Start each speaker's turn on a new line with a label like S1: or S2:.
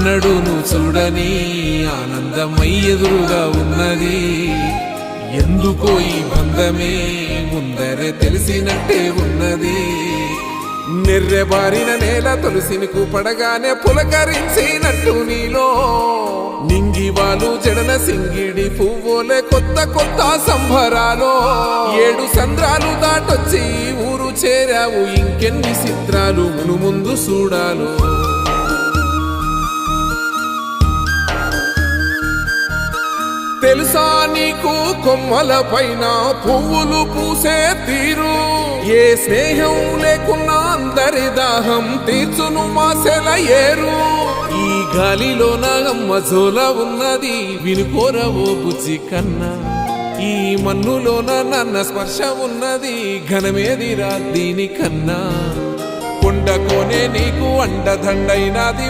S1: ఎన్నడూను చూడని ఆనందమై ఎదురుగా ఉన్నది. ఎందుకో ఈ బంధమే ముందరే తెలిసినట్టే ఉన్నది. నెర్రెబారిన నేల తులసిని పడగానే పులకరించినట్టు నీలో నింగివాలు జడన సింగిడి పువ్వులే కొత్త కొత్త సంభరాలో. 7 సంద్రాలు దాటొచ్చి ఊరు చేరావు, ఇంకెన్ని చిత్రాలు మును ముందు చూడాలు. తెలుసా నీకు కొమ్మల పైన పువ్వులు పూసే తీరు? ఏ స్నేహం లేకున్నా అందరి దాహం తీర్చును మాసెల ఏరు. ఈ గాలిలో నాగమ్మ జోల ఉన్నది, వినుకోరవో బుజ్జి కన్నా. ఈ మన్నులోన నన్న స్పర్శ ఉన్నది, ఘనమేదిరా దీనికన్నా. కొండకోనే నీకు అండదండైనది.